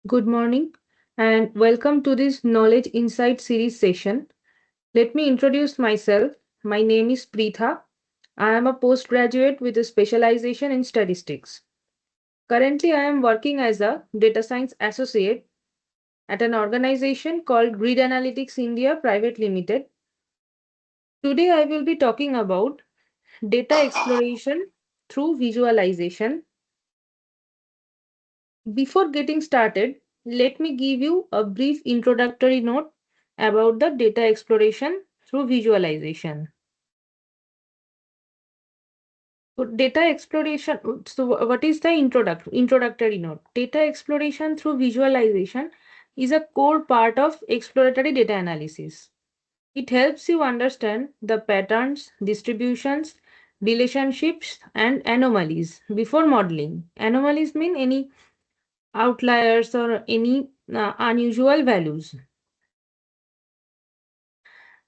Good morning and welcome to this Knowledge Insight series session. Let me introduce myself. My name is Preetha. I am a postgraduate with a specialization in statistics. Currently, I am working as a data science associate at an organization called Grid Analytics India Private Limited. Today, I will be talking about data exploration through visualization. Before getting started, let me give you a brief introductory note about the data exploration through visualization. So data exploration, what is the introductory note? Data exploration through visualization is a core part of exploratory data analysis. It helps you understand the patterns, distributions, relationships, and anomalies before modeling. Anomalies mean any outliers or any unusual values.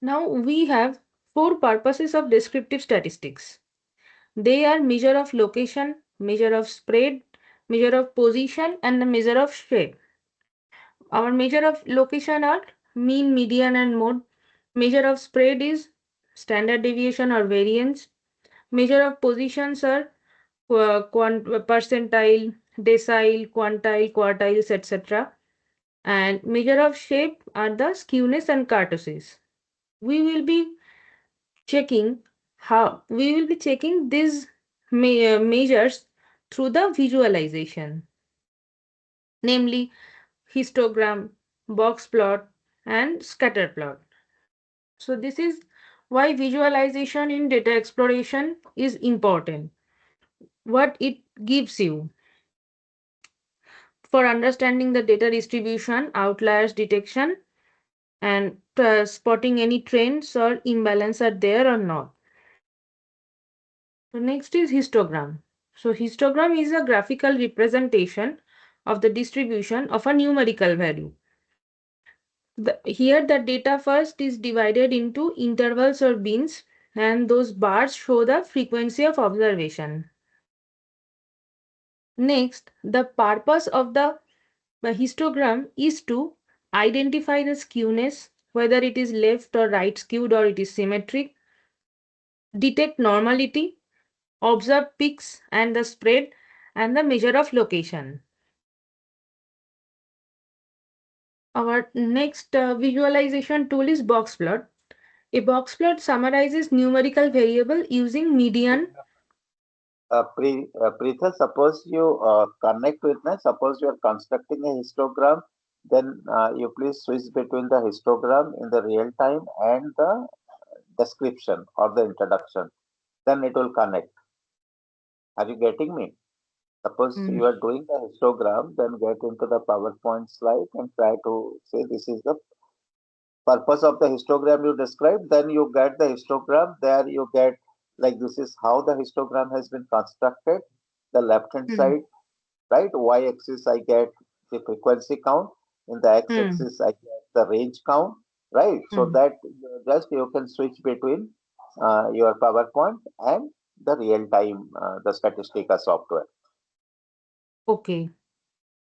Now we have four purposes of descriptive statistics. They are measure of location, measure of spread, measure of position, and the measure of shape. Our measure of location are mean, median, and mode. Measure of spread is standard deviation or variance. Measure of positions are percentile, decile, quantile, quartiles, etc. And measure of shape are the skewness and kurtosis. We will be checking these measures through the visualization, namely histogram, box plot, and scatter plot. So this is why visualization in data exploration is important. What it gives you for understanding the data distribution, outliers detection, and spotting any trends or imbalance are there or not. So next is histogram. So histogram is a graphical representation of the distribution of a numerical value. Here the data first is divided into intervals or bins, and those bars show the frequency of observation. Next, the purpose of the histogram is to identify the skewness, whether it is left or right skewed or it is symmetric, detect normality, observe peaks and the spread, and the measure of location. Our next visualization tool is box plot. A box plot summarizes numerical variable using median. Preetha, suppose you connect with me, suppose you are constructing a histogram, then you please switch between the histogram in the real time and the description or the introduction. Then it will connect. Are you getting me? Suppose Mm, you are doing the histogram, then get into the PowerPoint slide and try to say this is the purpose of the histogram you described. Then you get the histogram. There you get like this is how the histogram has been constructed. The left hand mm, side, right? Y-axis I get the frequency count. In the mm, x-axis I get the range count, right? So mm. that just you can switch between your PowerPoint and the real time the Statistica software. Okay.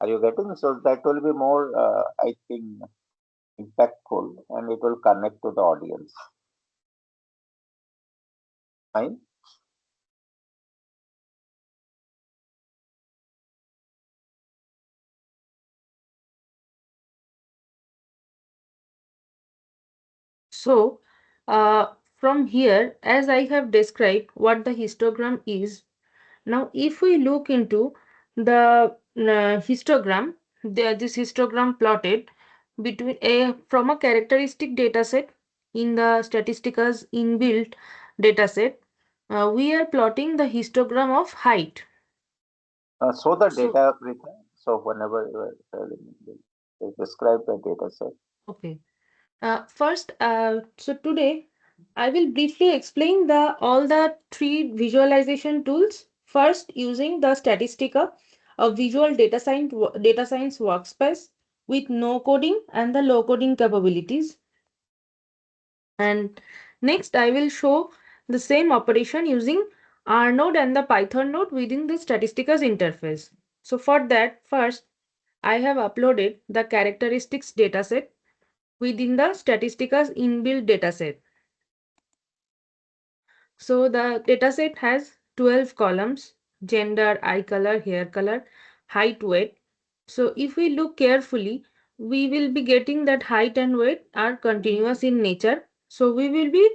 Are you getting? So that will be more, I think, impactful and it will connect to the audience. Fine. So, from here, as I have described what the histogram is, now if we look into the histogram, this histogram plotted between from a characteristic data set in the Statistica's inbuilt data set, we are plotting the histogram of height. So the So, data, so whenever you are telling me, they describe the data set. okay. First, so today I will briefly explain the all the three visualization tools. First, using the Statistica, a visual data science workspace with no coding and the low coding capabilities. And next, I will show the same operation using R node and the Python node within the Statistica's interface. So for that, first I have uploaded the characteristics dataset within the Statistica's inbuilt dataset. So the dataset has 12 columns: gender, eye color, hair color, height, weight. So if we look carefully, we will be getting that height and weight are continuous in nature. So we will be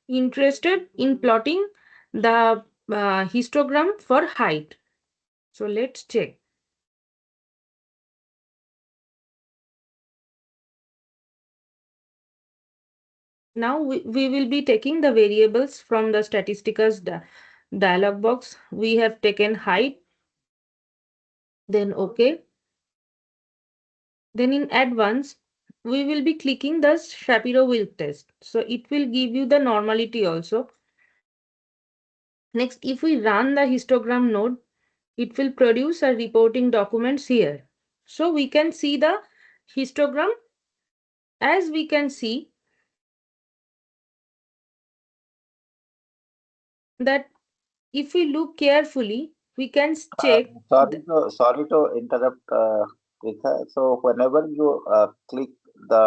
interested in plotting the histogram for height. So let's check. Now we will be taking the variables from the Statistica's dialog box. We have taken height, then OK. Then in advance, we will be clicking the Shapiro-Wilk test. So it will give you the normality also. Next, if we run the histogram node, it will produce our reporting documents here. So we can see the histogram. As we can see that if we look carefully, we can check. Sorry to interrupt, Pritha. So whenever you click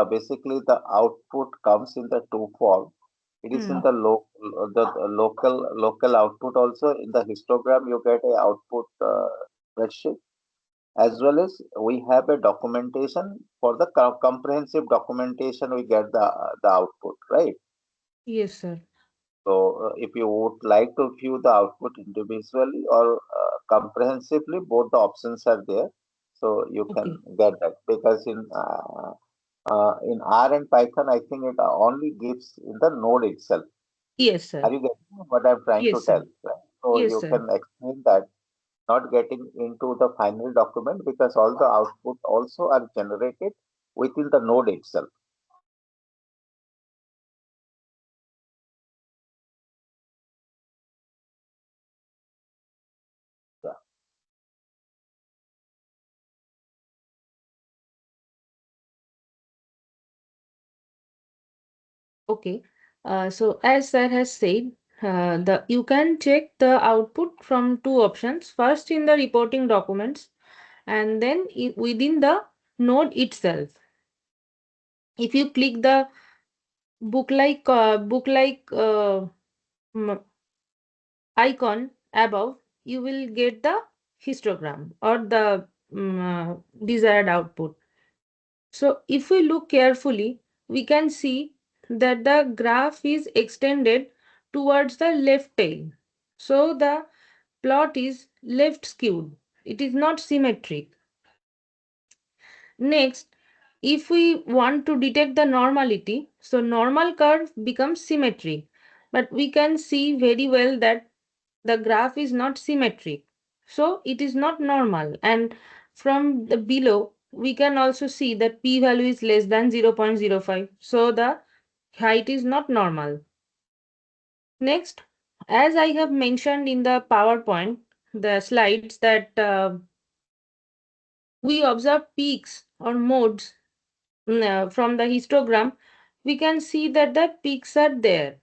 basically the output comes in the two form. It is in Hmm. the local output also. In the histogram, you get a output spreadsheet, as well as we have a documentation for the comprehensive documentation. We get the output, right? Yes, sir. So, if you would like to view the output individually or comprehensively, both the options are there. So you can Okay. get that, because in R and Python, I think it only gives in the node itself. Yes, Are sir. you getting what I'm trying to Yes, tell? sir. Right? So Yes, you sir. can explain that, not getting into the final document, because all the output also are generated within the node itself. Yeah. Okay. So as sir has said, the you can check the output from two options. First in the reporting documents, and then within the node itself. If you click the book like icon above, you will get the histogram or the desired output. So if we look carefully, we can see that the graph is extended towards the left tail. So the plot is left skewed. It is not symmetric. Next, if we want to detect the normality, so normal curve becomes symmetric. But we can see very well that the graph is not symmetric. So it is not normal. And from the below, we can also see that p-value is less than 0.05. So the height is not normal. Next, as I have mentioned in the PowerPoint, the slides that we observe peaks or modes from the histogram, we can see that the peaks are there.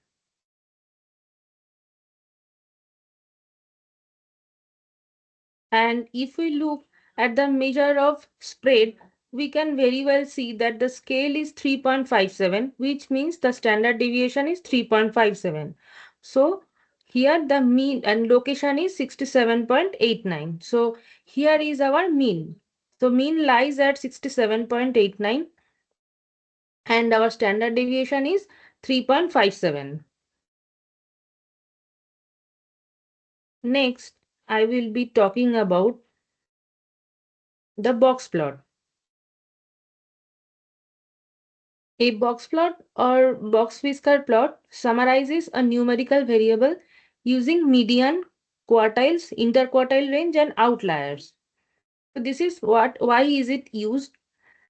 And if we look at the measure of spread, we can very well see that the scale is 3.57, which means the standard deviation is 3.57. So here the mean and location is 67.89. So here is our mean. So mean lies at 67.89 and our standard deviation is 3.57. Next, I will be talking about the box plot. A box plot or box whisker plot summarizes a numerical variable using median, quartiles, interquartile range, and outliers. So this is why is it used?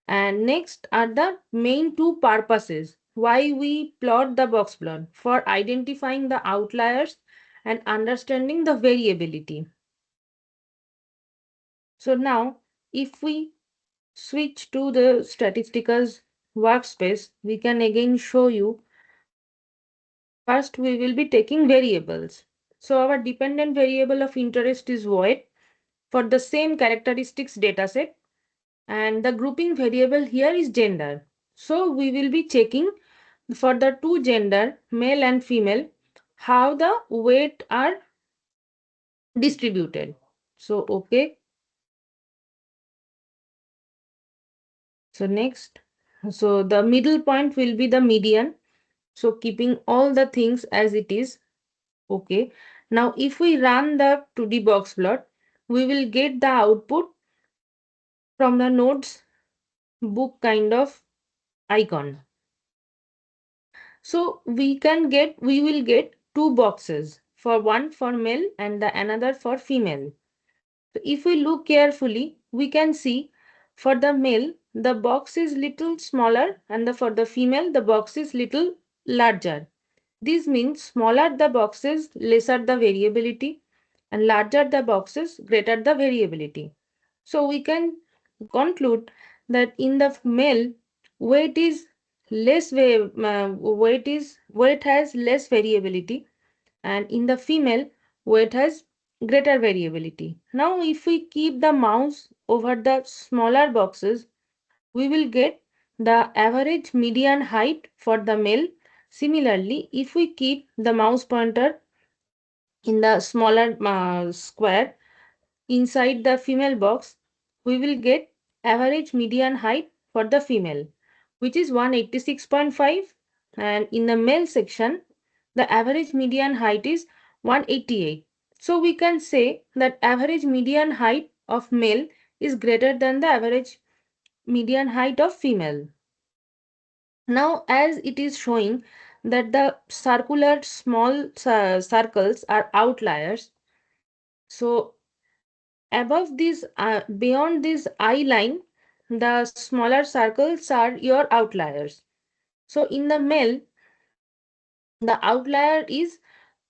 And next are the main two purposes why we plot the box plot: for identifying the outliers and understanding the variability. So now, if we switch to the Statistic's workspace, we can again show you. First, we will be taking variables. So our dependent variable of interest is void for the same characteristics dataset. and the grouping variable here is gender. So we will be checking for the two gender, male and female, how the weight are distributed. So okay. So next, so the middle point will be the median. So keeping all the things as it is. Okay. Now if we run the 2D box plot, we will get the output from the nodes book kind of icon. So we will get two boxes, for one for male and the another for female. So if we look carefully, we can see for the male the box is little smaller and for the female the box is little larger. This means smaller the boxes, lesser the variability, and larger the boxes, greater the variability. So we can conclude that in the male, weight is weight has less variability, and in the female, weight has greater variability. Now, if we keep the mouse over the smaller boxes, we will get the average median height for the male. Similarly, if we keep the mouse pointer in the smaller square inside the female box, we will get average median height for the female, which is 186.5, and in the male section, the average median height is 188. So we can say that average median height of male is greater than the average median height of female. Now, as it is showing that the circular small circles are outliers, so above this, beyond this eye line, the smaller circles are your outliers. So in the male, the outlier is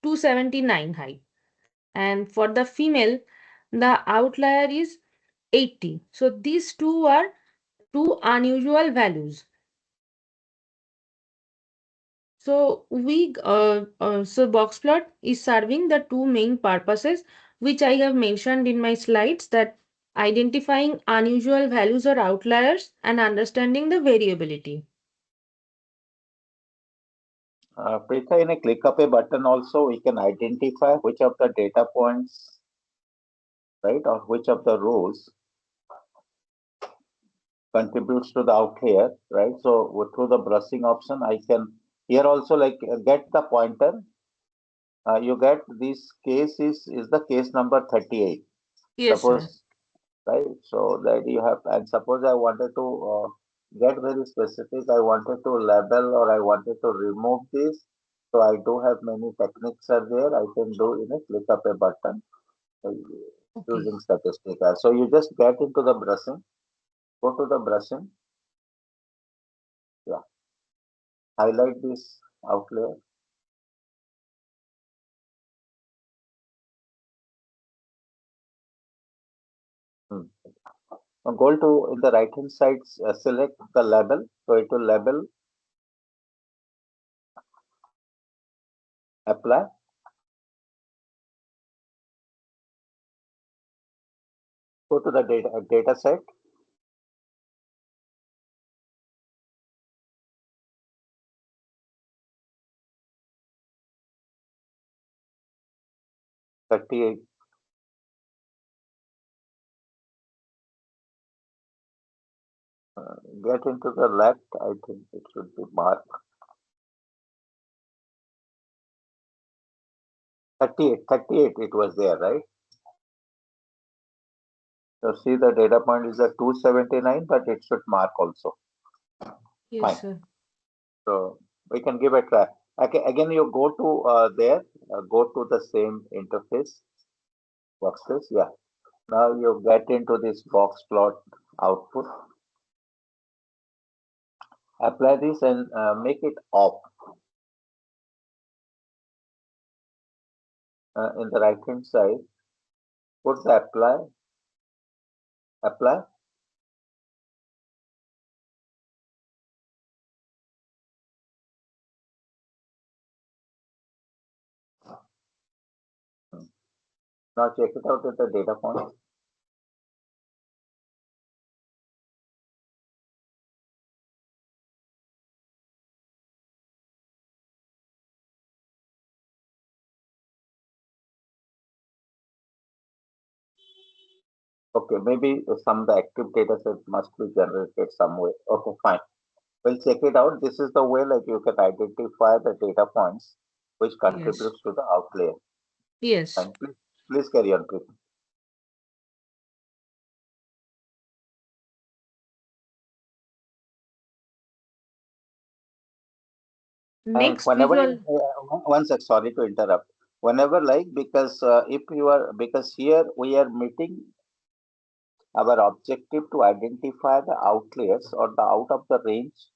279 height, and for the female, the outlier is 80. So these two are two unusual values. So box plot is serving the two main purposes, which I have mentioned in my slides, that identifying unusual values or outliers and understanding the variability. Preetha, in a click up a button also, we can identify which of the data points, right, or which of the rows contributes to the outlier, right? So through the brushing option, I can here also like get the pointer. You get this case is the case number 38. Yes, sir. Suppose, right? So that you have, and suppose I wanted to get very specific. I wanted to label or I wanted to remove this. So I do have many techniques are there. I can do in a click of a button uh, Okay. using Statistica. So you just get into the brushing, go to the brushing, yeah, highlight this outlier. Hmm. Now go to in the right hand side, select the label. So it will label, apply. Go to the data set. 38. Get into the left. I think it should be marked 38. 38. It was there, right? So see the data point is a 279, but it should mark also. Yes, Fine. sir. So we can give a try. Okay, again, you go to there, go to the same interface, workspace. Yeah. Now you get into this box plot output. Apply this and make it off. In the right hand side, put the apply. Now check it out with the data point. Okay, maybe some of the active data set must be generated some way. Okay, fine. We'll check it out. This is the way like you can identify the data points which Yes. contributes to the outlier. Yes. Fine. Please carry on, please. And Next whenever visual. you, one sec, sorry to interrupt. Whenever like, because if you are, because here we are meeting our objective to identify the outliers or the out of the range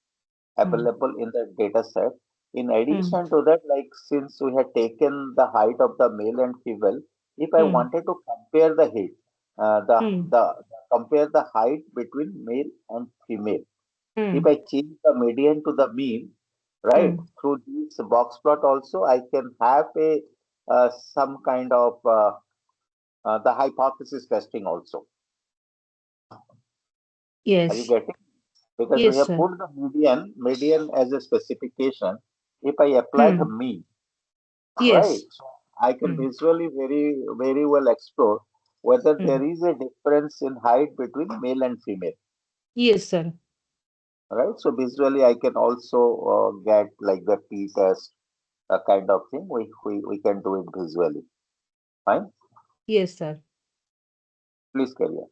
Hmm. available in the data set. In Hmm. addition to that, like since we had taken the height of the male and female, if I Hmm. wanted to compare the height, Hmm. compare the height between male and female, if Hmm. I change the median to the mean, right, Hmm. through this box plot also, I can have a some kind of the hypothesis testing also. Are you Yes. getting? Because we Yes, have sir. put the median as a specification. If I apply the Hmm. mean, right, Yes. so I can Hmm. visually very well explore whether there Hmm. is a difference in height between male and female, Yes, sir. right? So visually I can also get like the t-test kind of thing. We can do it visually. Fine, Yes, sir. please carry on.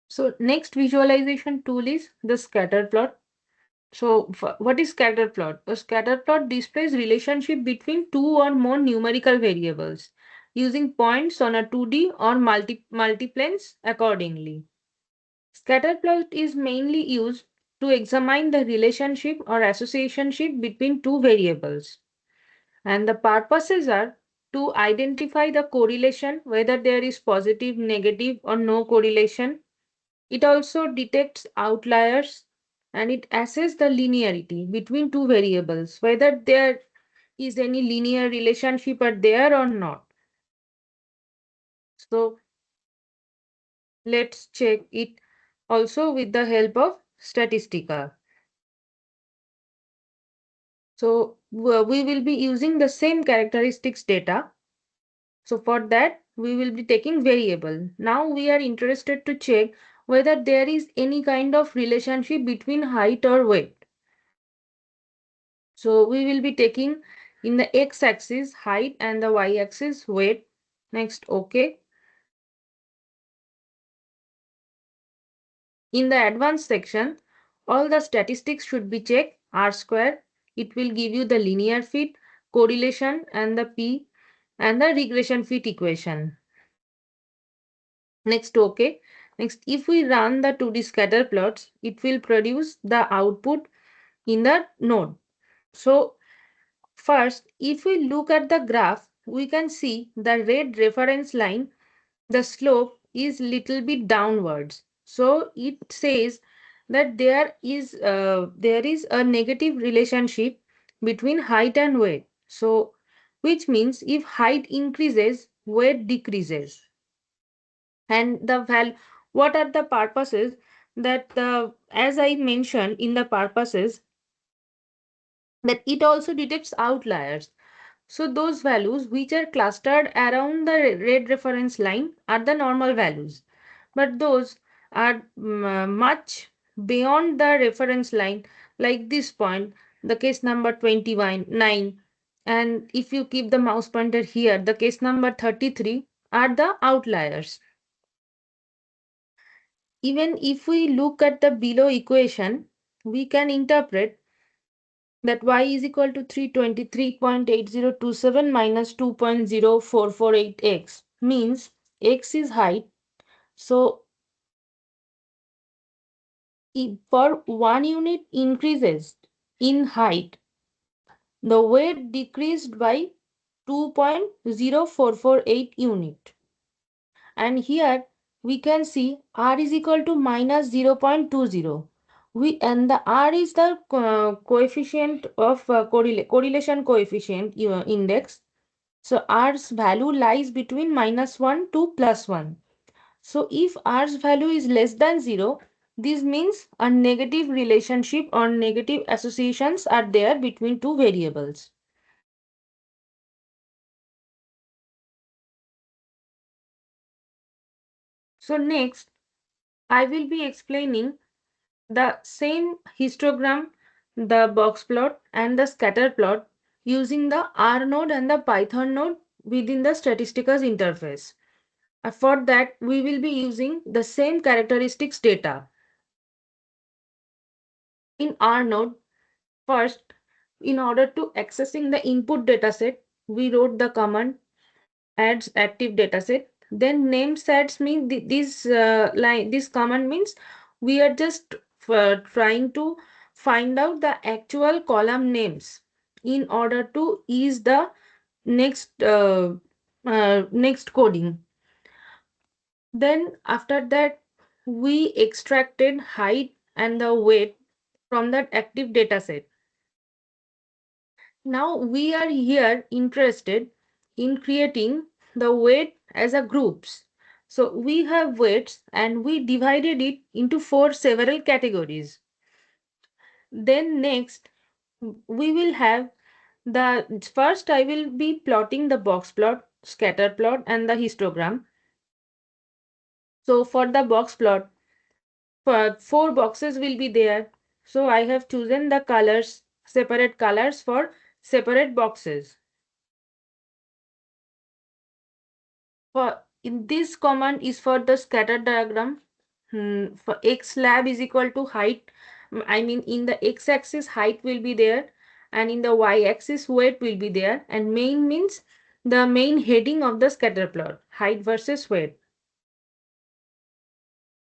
So next visualization tool is the scatter plot. So what is scatter plot? A scatter plot displays relationship between two or more numerical variables using points on a 2D or multiplanes accordingly. Scatter plot is mainly used to examine the relationship or associationship between two variables. And the purposes are to identify the correlation, whether there is positive, negative, or no correlation. It also detects outliers and it assesses the linearity between two variables, whether there is any linear relationship are there or not. So let's check it also with the help of Statistica. So we will be using the same characteristics data. So for that, we will be taking variable. Now we are interested to check whether there is any kind of relationship between height or weight. So we will be taking in the x-axis height and the y-axis weight. Next, okay. In the advanced section, all the statistics should be checked. R square, it will give you the linear fit, correlation and the P and the regression fit equation. Next, okay. Next, if we run the 2D scatter plots, it will produce the output in the node. So first, if we look at the graph, we can see the red reference line, the slope is little bit downwards. So it says that there is a negative relationship between height and weight. So which means if height increases, weight decreases. And the value, what are the purposes that the as I mentioned in the purposes that it also detects outliers. So those values which are clustered around the red reference line are the normal values, but those are much beyond the reference line, like this point, the case number 21 9, and if you keep the mouse pointer here, the case number 33 are the outliers. Even if we look at the below equation, we can interpret that y is equal to 323.8027 minus 2.0448x means x is height. So if for 1 unit increases in height, the weight decreased by 2.0448 unit. And here we can see r is equal to minus 0.20. And the r is the coefficient of correlation coefficient index. So r's value lies between -1 to +1. So if r's value is less than 0, this means a negative relationship or negative associations are there between two variables. So next, I will be explaining the same histogram, the box plot and the scatter plot using the R node and the Python node within the Statistica interface. For that, we will be using the same characteristics data. In R node, first, in order to accessing the input dataset, we wrote the command adds active dataset. Then name sets mean this command means we are just trying to find out the actual column names in order to ease the next coding. Then after that, we extracted height and the weight from that active dataset. Now we are here interested in creating the weight as a groups. So we have weights and we divided it into four several categories. Then next we will have the first I will be plotting the box plot, scatter plot and the histogram. So for the box plot, for four boxes will be there. So I have chosen the colors, separate colors for separate boxes. For in this command is for the scatter diagram. For x slab is equal to height. I mean in the x-axis height will be there and in the y-axis weight will be there. And main means the main heading of the scatter plot, height versus weight.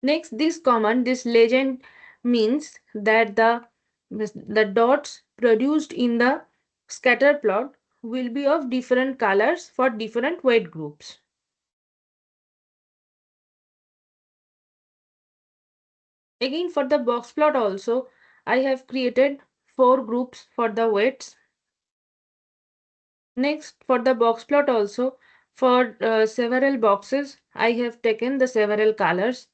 Next, this command, this legend means that the dots produced in the scatter plot will be of different colors for different weight groups. Again, for the box plot also, I have created four groups for the weights. Next, for the box plot also, for several boxes, I have taken the several colors.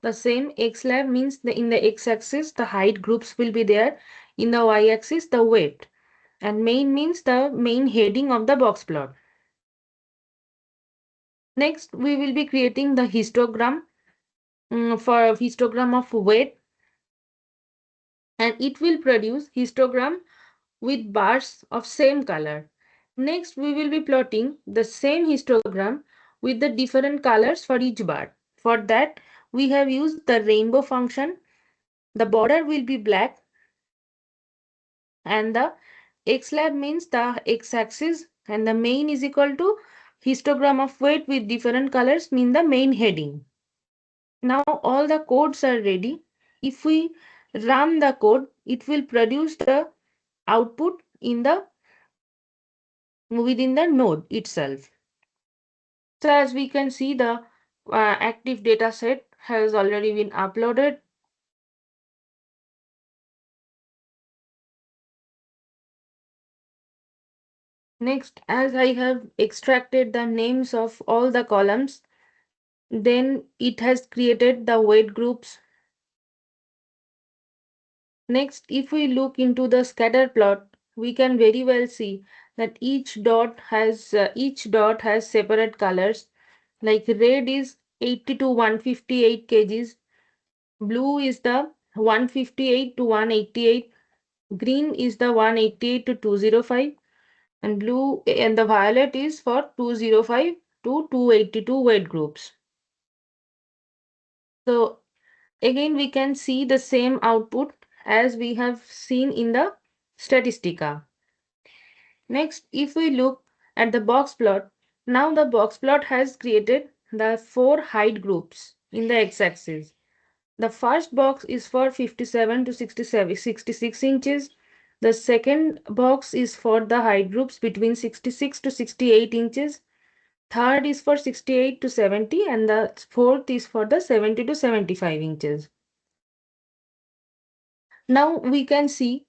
The same x lab means in the x-axis, the height groups will be there. In the y-axis, the weight. And main means the main heading of the box plot. Next, we will be creating the histogram for histogram of weight. And it will produce histogram with bars of same color. Next, we will be plotting the same histogram with the different colors for each bar. For that, we have used the rainbow function. The border will be black and the x-lab means the x-axis and the main is equal to histogram of weight with different colors mean the main heading. Now all the codes are ready. If we run the code, it will produce the output in the within the node itself. So as we can see, the active data set has already been uploaded. Next, as I have extracted the names of all the columns, then it has created the weight groups. Next, if we look into the scatter plot, we can very well see that each dot has separate colors. Like red is 80 to 158 kgs, blue is the 158 to 188, green is the 188 to 205, and blue and the violet is for 205 to 282 weight groups. So again we can see the same output as we have seen in the Statistica. Next, if we look at the box plot, now the box plot has created the four height groups in the x-axis. The first box is for 57 to 66 inches. The second box is for the height groups between 66 to 68 inches. Third is for 68 to 70 and the fourth is for the 70 to 75 inches. Now we can see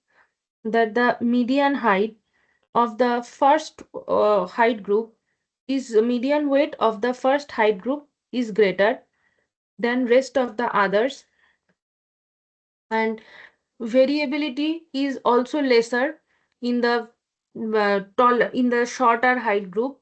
that the median height of the first height group is median weight of the first height group is greater than rest of the others, and variability is also lesser in the shorter height group.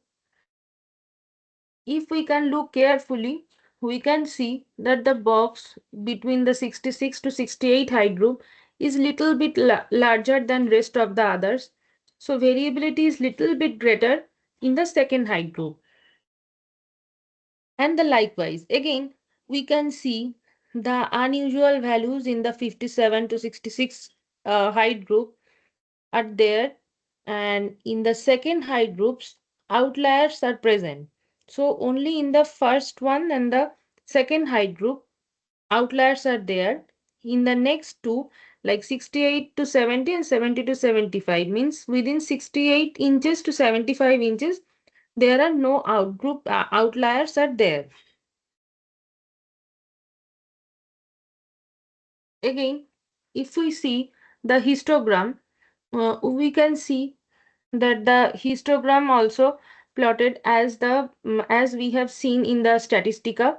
If we can look carefully, we can see that the box between the 66 to 68 height group is little bit larger than rest of the others. So variability is little bit greater in the second height group. And the likewise, again, we can see the unusual values in the 57 to 66 height group are there, and in the second height groups outliers are present. So only in the first one and the second height group outliers are there. In the next two, like 68 to 70 and 70 to 75, means within 68 inches to 75 inches there are no outliers are there. Again, if we see the histogram, we can see that the histogram also plotted as as we have seen in the Statistica.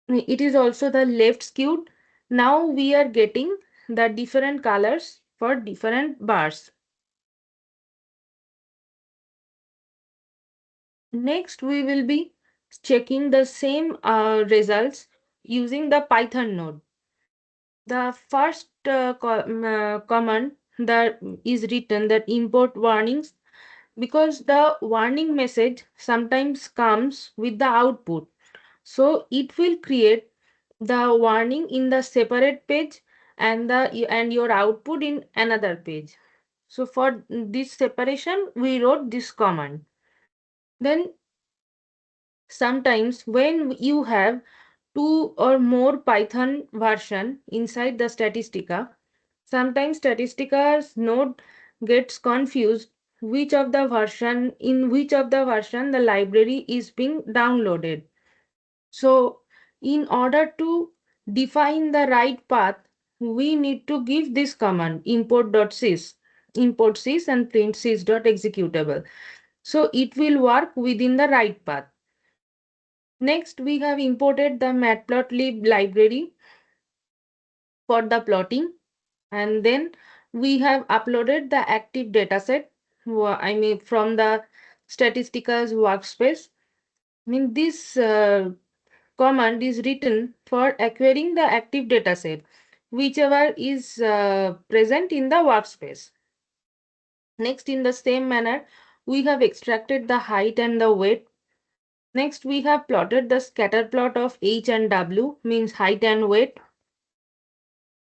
It is also the left skewed. Now we are getting the different colors for different bars. Next, we will be checking the same results using the Python node. The first command that is written, that import warnings, because the warning message sometimes comes with the output. So it will create the warning in the separate page and your output in another page. So for this separation, we wrote this command. Then sometimes when you have two or more Python version inside the Statistica, sometimes Statistica's node gets confused which of the version the library is being downloaded. So in order to define the right path, we need to give this command import.sys, import sys and print sys.executable. So it will work within the right path. Next, we have imported the matplotlib library for the plotting, and then we have uploaded the active dataset, from the Statistica's workspace. This command is written for acquiring the active dataset, whichever is present in the workspace. Next, in the same manner, we have extracted the height and the weight. Next, we have plotted the scatter plot of H and W, means height and weight.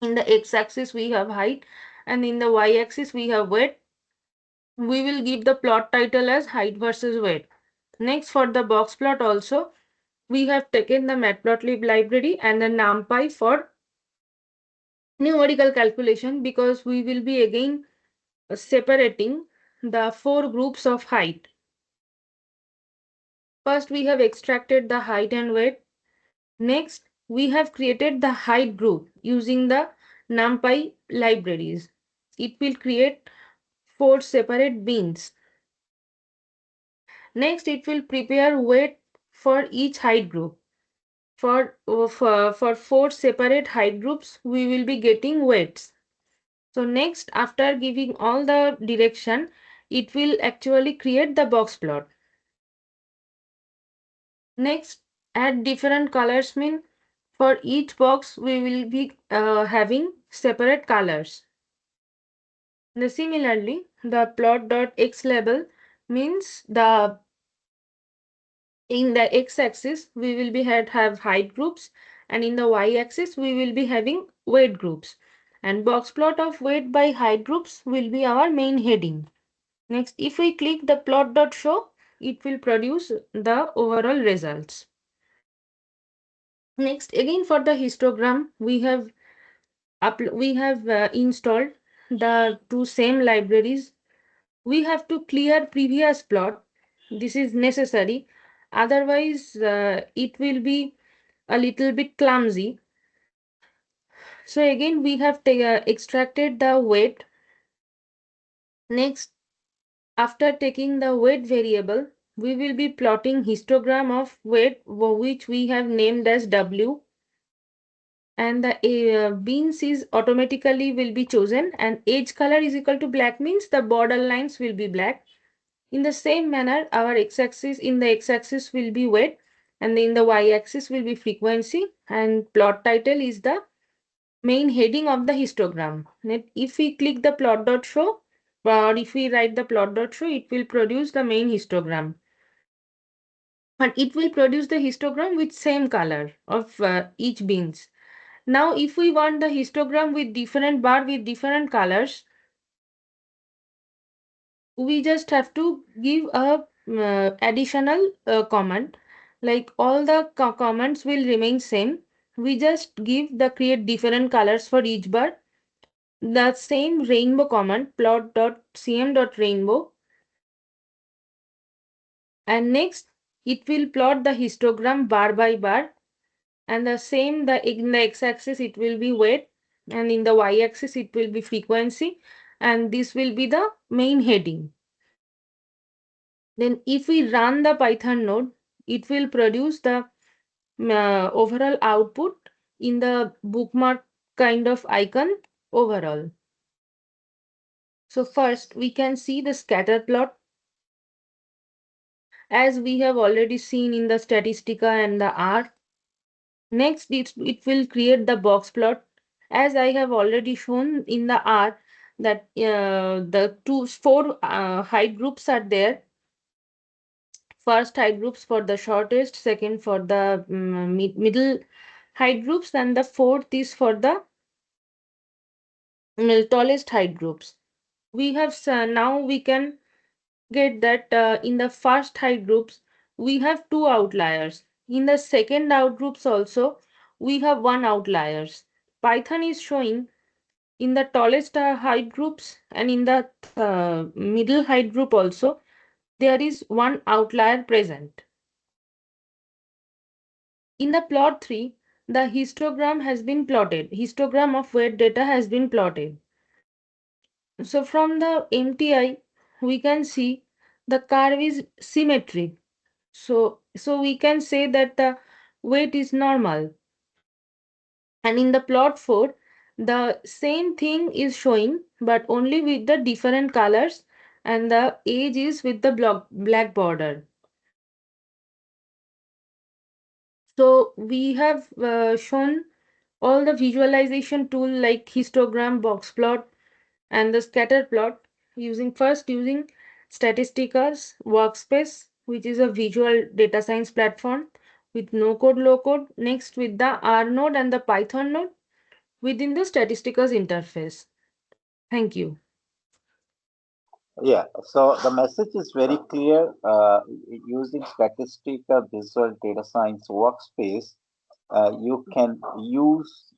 In the x-axis, we have height, and in the y-axis, we have weight. We will give the plot title as height versus weight. Next, for the box plot also, we have taken the matplotlib library and the numpy for numerical calculation, because we will be again separating the four groups of height. First, we have extracted the height and weight. Next, we have created the height group using the numpy libraries. It will create four separate bins. Next, it will prepare weight for each height group. For four separate height groups, we will be getting weights. So next, after giving all the direction, it will actually create the box plot. Next, add different colors, mean for each box we will be having separate colors. Similarly, the plot.x label means in the x-axis we will be have height groups, and in the y-axis we will be having weight groups, and box plot of weight by height groups will be our main heading. Next, if we click the plot.show, it will produce the overall results. Next, again for the histogram, we have installed the two same libraries. We have to clear previous plot. This is necessary. Otherwise, it will be a little bit clumsy. So again, we have extracted the weight. Next, after taking the weight variable, we will be plotting histogram of weight, which we have named as W. And the beans is automatically will be chosen, and edge color is equal to black, means the border lines will be black. In the same manner, our x-axis will be weight, And in the y-axis will be frequency, and plot title is the main heading of the histogram. If we click the plot.show, or if we write the plot.show, it will produce the main histogram. And it will produce the histogram with same color of each beans. Now, if we want the histogram with different bar with different colors, we just have to give a additional comment. Like all the comments will remain same. We just give the create different colors for each bar. The same rainbow comment plot.cm.rainbow, and next it will plot the histogram bar by bar, and the same in the x-axis it will be weight, and in the y-axis it will be frequency, and this will be the main heading. Then if we run the Python node, it will produce the overall output in the bookmark kind of icon overall. So first we can see the scatter plot, as we have already seen in the Statistica and the R. Next, it will create the box plot, as I have already shown in the R, that the four height groups are there. First height groups for the shortest, second for the middle height groups, and the fourth is for the tallest height groups. We have now we can get that in the first height groups we have two outliers. In the second out groups also we have one outliers. Python is showing in the tallest height groups and in the middle height group also there is one outlier present. In the plot 3, the histogram has been plotted. Histogram of weight data has been plotted. So from the MTI, we can see the curve is symmetric. So we can say that the weight is normal. And in the plot 4, the same thing is showing, but only with the different colors, and the age is with the black border. So we have shown all the visualization tool like histogram, box plot, and the scatter plot using Statistica.r's workspace, which is a visual data science platform with no code, low code. Next with the R node and the Python node within the Statistica.r's interface. Thank you. Yeah, so the message is very clear. Using Statistica Visual Data Science Workspace, you can use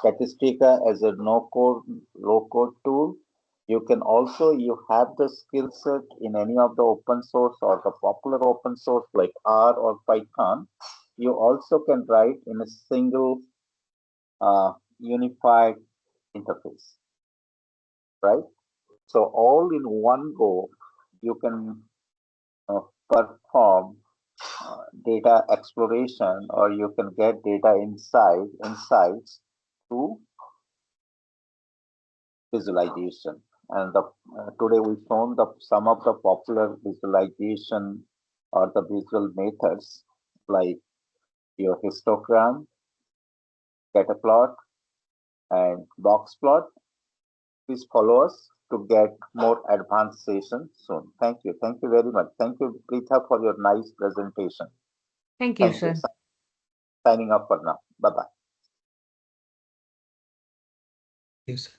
Statistica as a no-code, low-code tool. You can also, you have the skill set in any of the open source or the popular open source like R or Python. You also can write in a single unified interface, right? So all in one go, you can perform data exploration, or you can get data insights through visualization. And today we shown some of the popular visualization or the visual methods like your histogram, scatter plot, and box plot. Please follow us to get more advanced session soon. Thank you. Thank you very much. Thank you, Preetha, for your nice presentation. Thank you, Thank you. sir. Signing off for now. Bye bye. Thank you, sir.